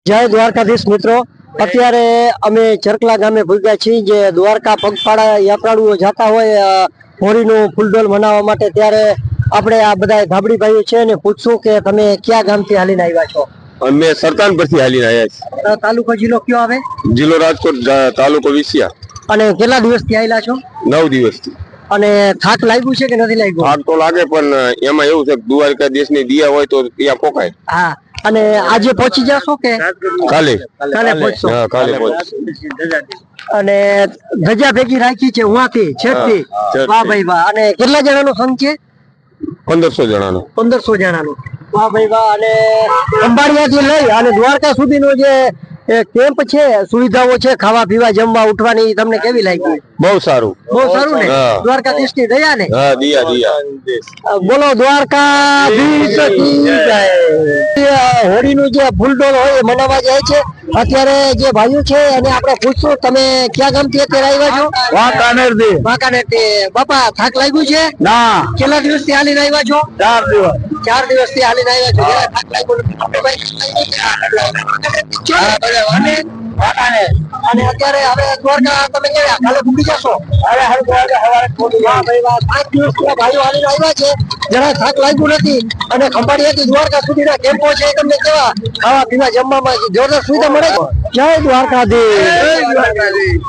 જય દ્વારકાધીશ મિત્રો, અત્યારે અમે ચરકલા ગામે ભૂગ્યા છીએ જે દ્વારકા પગપાળા યાત્રાળુઓ જતા હોય હોળીનું ફૂલડોલ મનાવવા માટે। ત્યારે આપણે આ બધા ધાબડી ભાઈઓ છે ને પૂછશું કે તમે ક્યાં ગામથી હાલીને આવ્યા છો? અમે સરતાન પરથી હાલીને આવ્યા છીએ। તાલુકો જિલ્લો કયો આવે? જિલ્લો રાજકોટ, તાલુકો વિસિયા। અને કેટલા દિવસથી આવેલા છો? 9 દિવસથી। અને થાક લાગ્યું છે કે નથી લાગ્યું? થાક તો લાગે, પણ એમાં એવું છે કે દ્વારકા દેશની દિયા હોય તો ત્યાં પોકાય। હા, અને આજે પહોંચી જશો કે કાલે પહોંચશો? હા, કાલે પહોંચશું। અને ધજા ભેગી રાખી છે ઉહાથી છેકથી? વાહ ભાઈ વાહ। અને કેટલા જણાનો સંઘ છે? 1500 જણાનો। 1500 જણાનો। વાહ ભાઈ વાહ। અને અંબાડિયાથી લઈ અને દ્વારકા સુધીનો જે કેમ્પ છે, સુવિધાઓ છે, ખાવા પીવા જમવા ઉઠવાની, તમને કેવી લાગી? બહુ સારું, બહુ સારું ને? દ્વારકાધીશ ની દયા ને? હા, દિયા। બોલો દ્વારકાધીશ કી જય। હોળીનું જે ફૂલડોલ હોય મનાવવા જાય છે અત્યારે જે ભાઈઓ છે એને આપણે પૂછશું તમે ક્યાં ગામથી અત્યારે આવ્યા છો? વાંકાનેરથી। વાંકાનેરથી। બાપા થાક લાગ્યું છે? ના। કેટલા દિવસથી હાલીને આવ્યા છો? 4 દિવસ। 4 દિવસથી હાલીને આવ્યા છો। થાક લાગ્યો નથી? અને અત્યારે હવે દ્વારકા તમે કેવા કાલે ભૂકી જશો? અરે વાહ ભાઈ વાહ। 5 દિવસથી ભાઈઓ હાલીને આવ્યા છે, જરા થાક લાગ્યું નથી। અને ખંભાળિયાથી દ્વારકા સુધીના કેમ્પો છે, તમને કેવા ખાવા પીવા જમવામાં જોરદાર સુવિધા મળે? જય દ્વારકાધીશ।